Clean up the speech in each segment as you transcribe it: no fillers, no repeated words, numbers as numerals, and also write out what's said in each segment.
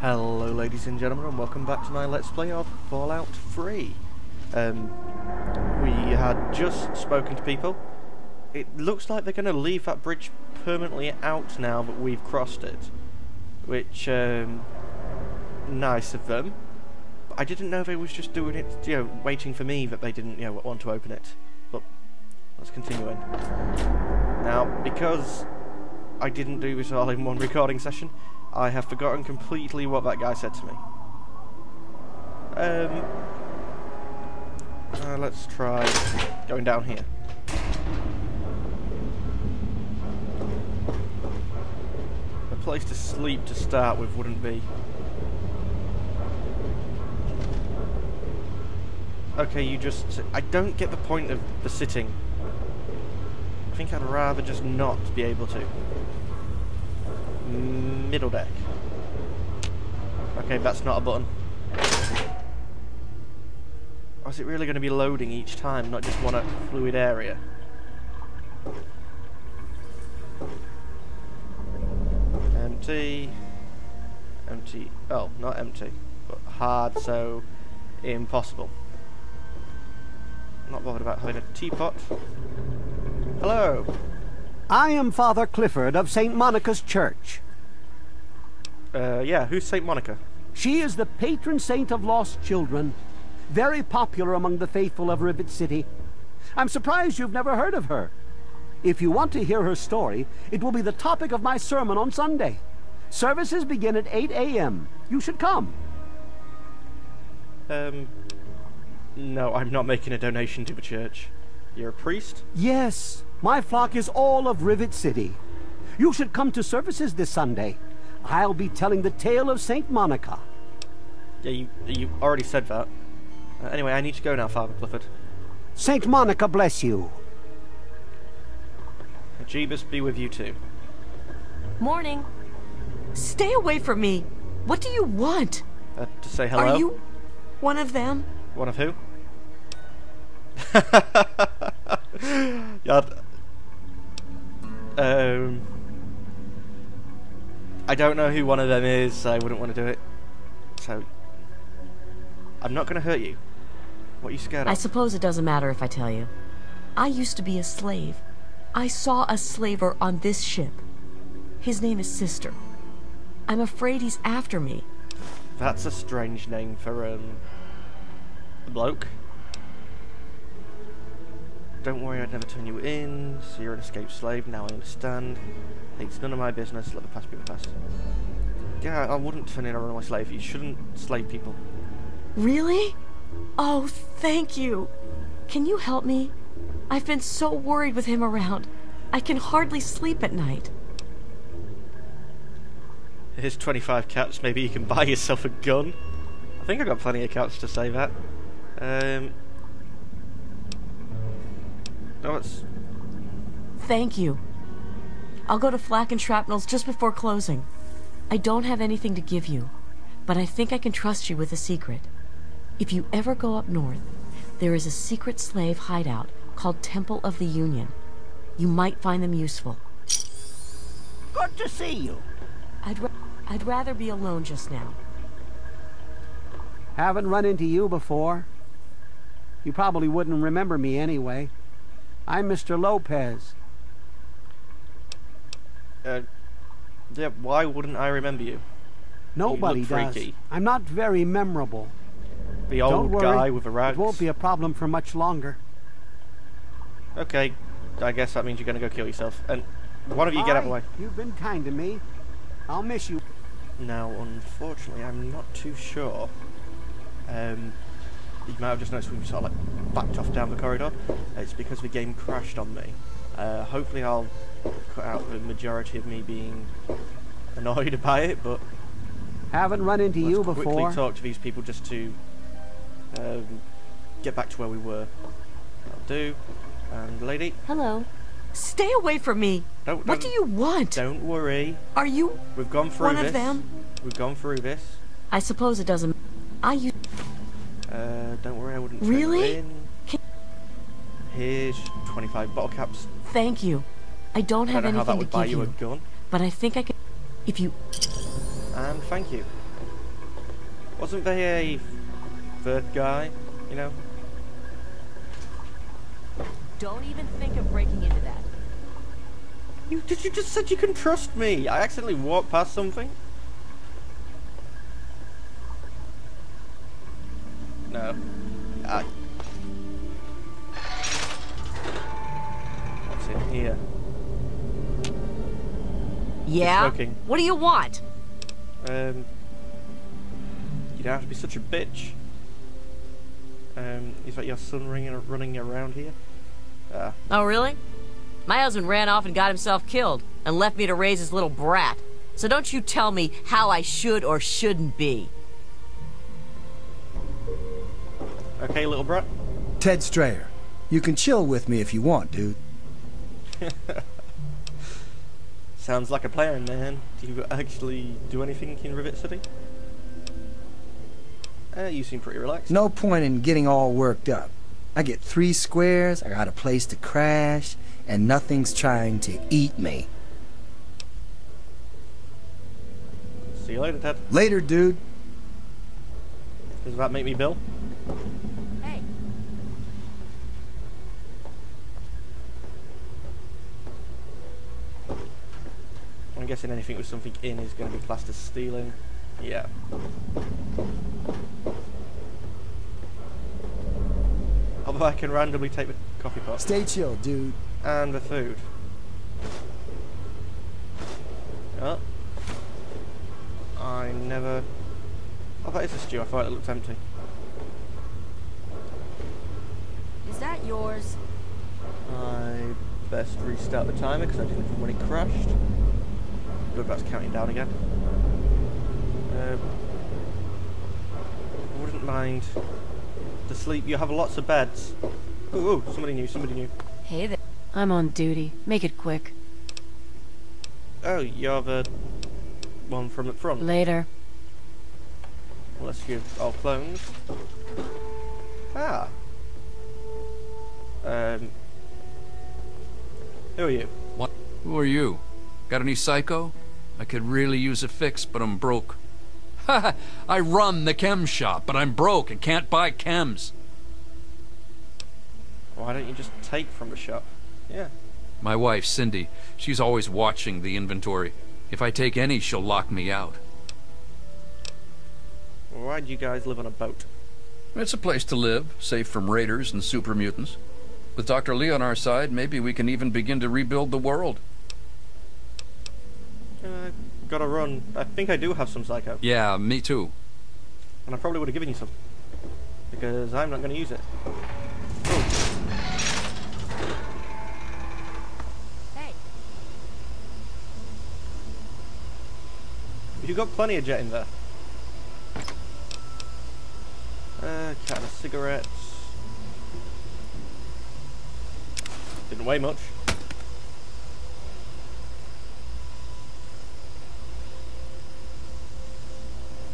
Hello ladies and gentlemen, and welcome back to my Let's Play of Fallout 3. We had just spoken to people. It looks like they're going to leave that bridge permanently out now that we've crossed it. Which, nice of them. But I didn't know they was just doing it, waiting for me, that they didn't, want to open it. But, let's continue in. Now, because I didn't do this all in one recording session, I have forgotten completely what that guy said to me. Let's try going down here. A place to sleep to start with wouldn't be. Okay, you just... I don't get the point of the sitting. I think I'd rather just not be able to. Middle deck. Okay, that's not a button. Or is it really going to be loading each time, not just one fluid area? Empty. Empty. Oh, not empty. But hard, so impossible. Not bothered about having a teapot. Hello. I am Father Clifford of St. Monica's Church. Yeah, who's St. Monica? She is the patron saint of lost children. Very popular among the faithful of Rivet City. I'm surprised you've never heard of her. If you want to hear her story, it will be the topic of my sermon on Sunday. Services begin at 8 a.m. You should come. No, I'm not making a donation to the church. You're a priest? Yes. My flock is all of Rivet City. You should come to services this Sunday. I'll be telling the tale of St. Monica. Yeah, you already said that. Anyway, I need to go now, Father Clifford. St. Monica bless you. Jeebus be with you too. Morning. Stay away from me. What do you want? To say hello? Are you one of them? One of who? Yeah. I don't know who one of them is, so I wouldn't want to do it. So, I'm not going to hurt you. What are you scared of? I suppose it doesn't matter if I tell you. I used to be a slave. I saw a slaver on this ship. His name is Sister. I'm afraid he's after me. That's a strange name for, a bloke. Don't worry, I'd never turn you in. So you're an escaped slave, now I understand. Hey, it's none of my business, let the past be the past. Yeah, I wouldn't turn in a runaway slave. You shouldn't slave people. Really? Oh, thank you. Can you help me? I've been so worried with him around. I can hardly sleep at night. Here's 25 cats, maybe you can buy yourself a gun. I think I got plenty of cats to say that. No, it's... Thank you. I'll go to Flak and Shrapnel's just before closing. I don't have anything to give you, but I think I can trust you with a secret. If you ever go up north, there is a secret slave hideout called Temple of the Union. You might find them useful. Good to see you. I'd rather be alone just now. Haven't run into you before. You probably wouldn't remember me anyway. I'm Mr. Lopez. Yeah, why wouldn't I remember you? Nobody does. I'm not very memorable. The old guy with the rags? It won't be a problem for much longer. Okay, I guess that means you're gonna go kill yourself. And one of you get out of the way. You've been kind to me. I'll miss you. Now, unfortunately, I'm not too sure. You might have just noticed we've sort of like backed off down the corridor. It's because the game crashed on me. Hopefully I'll cut out the majority of me being annoyed by it, but... Haven't run into you before. Let's quickly talk to these people just to get back to where we were. That'll do. And lady? Hello. Stay away from me. What do you want? Don't worry. Are you We've gone through one this. of them? We've gone through this. I suppose it doesn't... Don't worry, I wouldn't turn Really? you in. Here's 25 bottle caps. Thank you. I don't have anything to give you, a gun. but I think I can... If you... And thank you. Wasn't there a third guy, you know? Don't even think of breaking into that. You just said you can trust me? I accidentally walked past something? No. What's in here? Yeah? Smoking. What do you want? You don't have to be such a bitch. Is that your son running around here? Oh, really? My husband ran off and got himself killed, and left me to raise his little brat. So don't you tell me how I should or shouldn't be. Okay, little brat? Ted Strayer. You can chill with me if you want, dude. Sounds like a plan, man. Do you actually do anything in Rivet City? You seem pretty relaxed. No point in getting all worked up. I get 3 squares, I got a place to crash, and nothing's trying to eat me. See you later, Ted. Later, dude. Does that make me Bill? Hey. I'm guessing anything with something in is going to be classed as stealing. Yeah. Although I can randomly take the coffee pot. Stay chill, dude. And the food. Oh. I never... Oh, that is a stew. I thought it looked empty. Is that yours? I best restart the timer because I didn't when it crashed. Good, that's counting down again. I wouldn't mind to sleep. You have lots of beds. Ooh, somebody new, somebody new. Hey there. I'm on duty. Make it quick. Oh, you're the one from the front. Later. Unless you're all clones. Ah. Who are you? What? Who are you? Got any psycho? I could really use a fix, but I'm broke. Ha! I run the chem shop, but I'm broke and can't buy chems. Why don't you just take from the shop? Yeah. My wife, Cindy, she's always watching the inventory. If I take any, she'll lock me out. Why do you guys live on a boat? It's a place to live, safe from raiders and super mutants. With Dr. Lee on our side, maybe we can even begin to rebuild the world. Gotta run. I think I do have some psycho. Yeah, me too. And I probably would have given you some. Because I'm not going to use it. Oh. Hey. You got plenty of jet in there. Can of cigarettes. Didn't weigh much.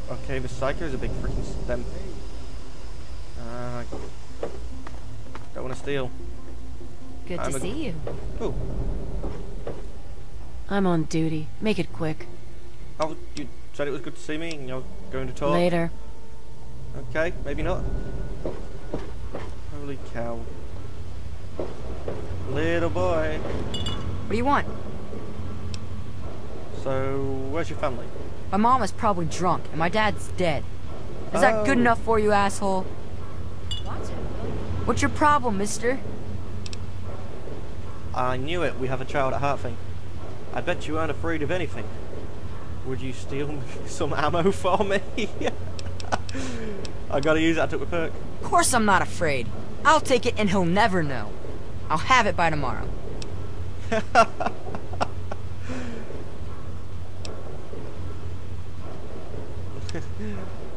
Okay, the psycho is a big freaking stem. Don't want to steal. Good to see you. Oh. I'm on duty. Make it quick. Oh, you said it was good to see me and you're going to talk? Later. Okay, maybe not. Holy cow. Little boy. What do you want? So, where's your family? My mom is probably drunk, and my dad's dead. Is that good enough for you, asshole? What's your problem, mister? I knew it. We have a child at heart thing. I bet you aren't afraid of anything. Would you steal some ammo for me? I gotta use it. I took the perk. Of course I'm not afraid. I'll take it and he'll never know. I'll have it by tomorrow.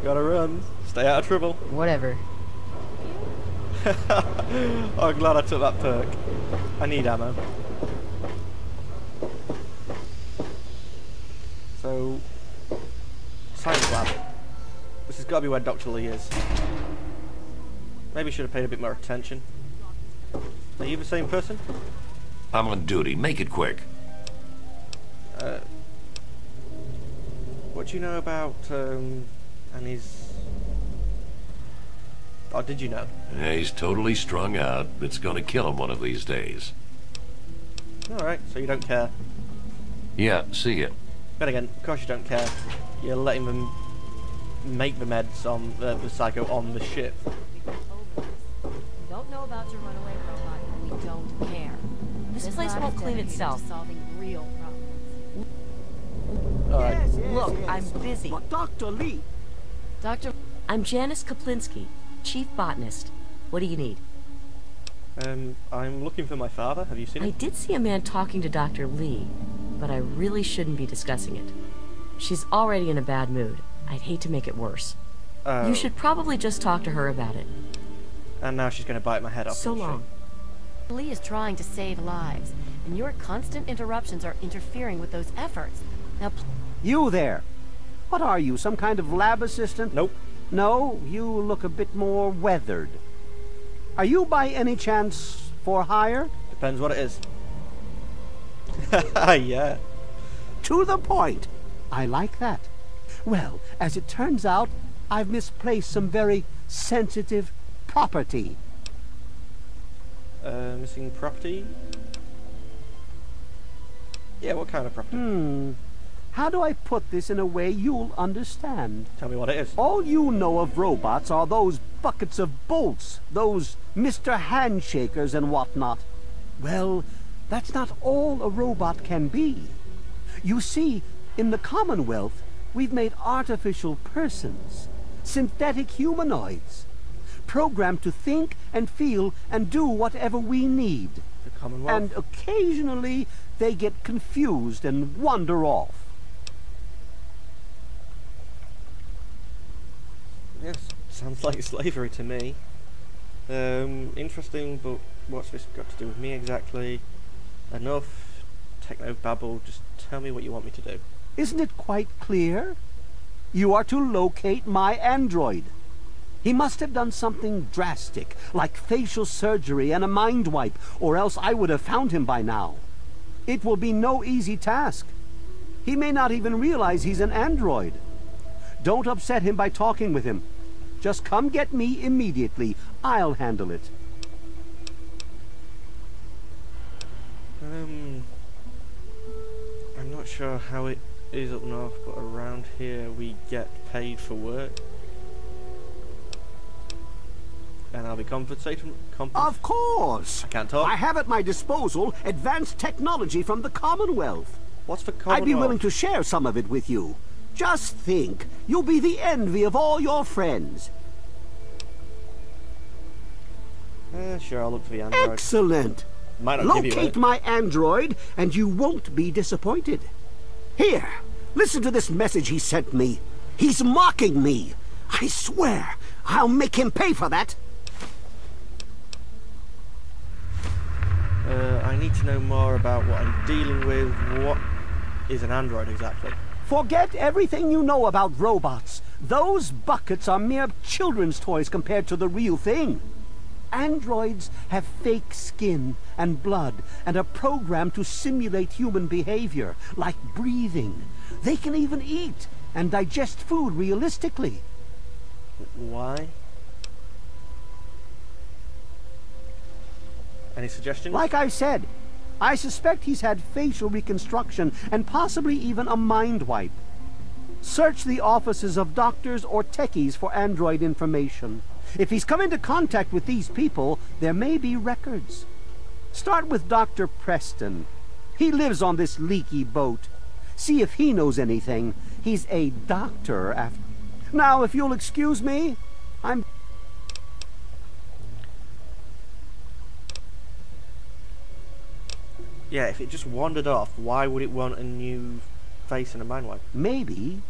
Gotta run. Stay out of trouble. Whatever. Oh, I'm glad I took that perk. I need ammo. So, science lab. This has got to be where Dr. Lee is. Maybe should have paid a bit more attention. Are you the same person? I'm on duty. Make it quick. What do you know about, and his Or did you know? Yeah, he's totally strung out. It's gonna kill him one of these days. Alright, so you don't care. Yeah, see ya. Then again, of course you don't care. You're letting them make the meds on the psycho on the ship. Don't know about your runaway robot, and we don't care. This place lab won't is clean dedicated itself. to solving real problems. Alright. Yes, yes, Look, yes. I'm busy. But Dr. Lee, Dr. I'm Janice Kaplinsky, chief botanist. What do you need? I'm looking for my father. Have you seen I him? did see a man talking to Dr. Lee, but I really shouldn't be discussing it. She's already in a bad mood. I'd hate to make it worse. Oh. You should probably just talk to her about it. And now she's going to bite my head off. So isn't she? long. Lee is trying to save lives, and your constant interruptions are interfering with those efforts. Now, you there. What are you, some kind of lab assistant? Nope. No, you look a bit more weathered. Are you by any chance for hire? Depends what it is. Yeah. To the point. I like that. Well, as it turns out, I've misplaced some very sensitive property. Missing property? Yeah, what kind of property? How do I put this in a way you'll understand? Tell me what it is. All you know of robots are those buckets of bolts, those Mr. Handshakers and whatnot. Well, that's not all a robot can be. You see, in the Commonwealth, we've made artificial persons, synthetic humanoids, programmed to think and feel and do whatever we need. The Commonwealth? And occasionally, they get confused and wander off. Yes, sounds like slavery to me. Interesting, but what's this got to do with me exactly? Enough techno-babble, just tell me what you want me to do. Isn't it quite clear? You are to locate my android. He must have done something drastic, like facial surgery and a mind wipe, or else I would have found him by now. It will be no easy task. He may not even realize he's an android. Don't upset him by talking with him. Just come get me immediately. I'll handle it. I'm not sure how it is up north, but around here we get paid for work. And I'll be compensated. Of course! I can't talk. I have at my disposal advanced technology from the Commonwealth. What's for Commonwealth? I'd be willing to share some of it with you. Just think, you'll be the envy of all your friends. Sure, I'll look for the android. Excellent! Might not give you Locate it. my android, and you won't be disappointed. Here, listen to this message he sent me. He's mocking me. I swear, I'll make him pay for that. I need to know more about what I'm dealing with. What is an android exactly? Forget everything you know about robots. Those buckets are mere children's toys compared to the real thing. Androids have fake skin and blood and are programmed to simulate human behavior, like breathing. They can even eat and digest food realistically. Why? Any suggestions? Like I said, I suspect he's had facial reconstruction and possibly even a mind wipe. Search the offices of doctors or techies for android information. If he's come into contact with these people, there may be records. Start with Dr. Preston. He lives on this leaky boat. See if he knows anything. He's a doctor after... Now, if you'll excuse me, I'm... Yeah, if it just wandered off, why would it want a new face and a mind wipe? Maybe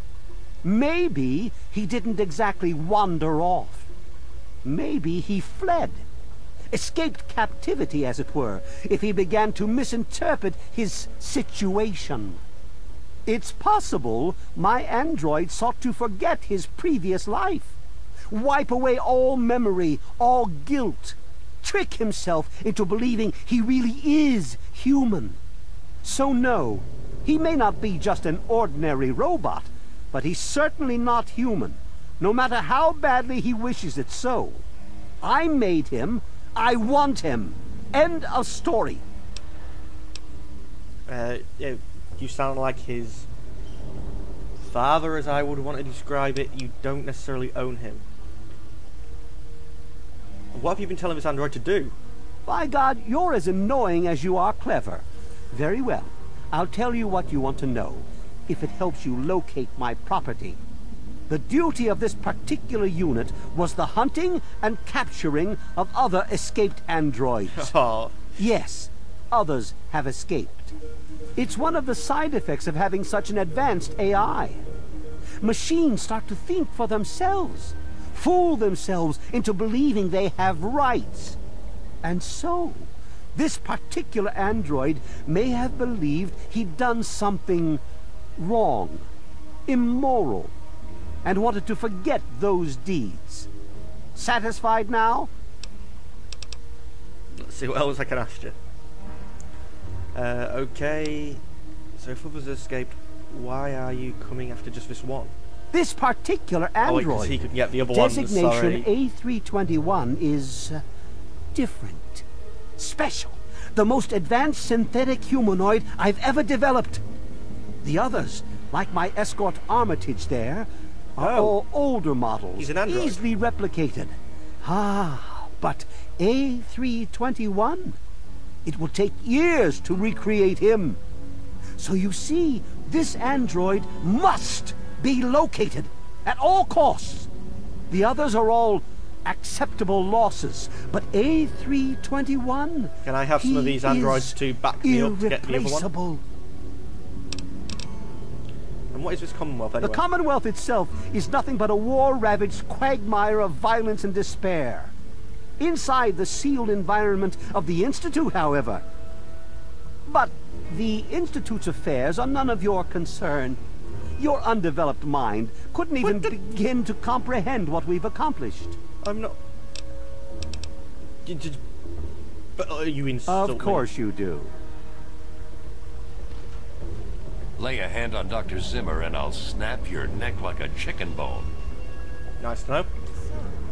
he didn't exactly wander off. Maybe he fled. Escaped captivity, as it were, if he began to misinterpret his situation. It's possible my android sought to forget his previous life, wipe away all memory, all guilt, trick himself into believing he really is human. So no, he may not be just an ordinary robot, but he's certainly not human, no matter how badly he wishes it so. I made him. I want him. End of story. Yeah, you sound like his father, as I would want to describe it. You don't necessarily own him. What have you been telling this android to do? By God, you're as annoying as you are clever. Very well. I'll tell you what you want to know, if it helps you locate my property. The duty of this particular unit was the hunting and capturing of other escaped androids. Oh. Yes, others have escaped. It's one of the side effects of having such an advanced AI. Machines start to think for themselves, fool themselves into believing they have rights. And so, this particular android may have believed he'd done something wrong, immoral, and wanted to forget those deeds. Satisfied now? Let's see what else I can ask you. Okay, so if others escaped, why are you coming after just this one? This particular Oh, wait, 'cause android, he could get the other ones, designation sorry. A321, is different, special, the most advanced synthetic humanoid I've ever developed. The others, like my escort Armitage there, are all older models, He's an android. easily replicated. Ah, but A321, it will take years to recreate him. So you see, this android must be located at all costs. The others are all acceptable losses, but A321, Can I have some of these androids to back me up to get the other one? irreplaceable. And what is this Commonwealth anyway? The Commonwealth itself is nothing but a war-ravaged quagmire of violence and despair. Inside the sealed environment of the Institute, however. But the Institute's affairs are none of your concern. Your undeveloped mind couldn't even begin to comprehend what we've accomplished. I'm not... But you insult me. Of course you do. Lay a hand on Dr. Zimmer and I'll snap your neck like a chicken bone. Nice to know.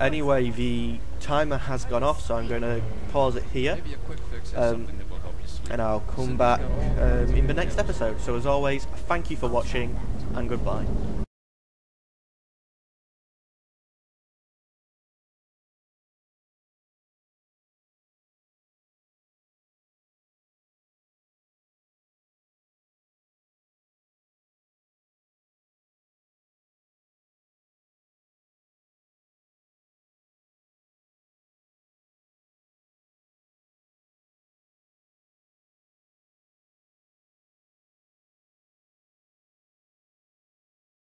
Anyway, the timer has gone off, so I'm going to pause it here. Maybe a quick fix is something that will help you sleep. And I'll come back in the next episode. So as always, thank you for watching, and goodbye.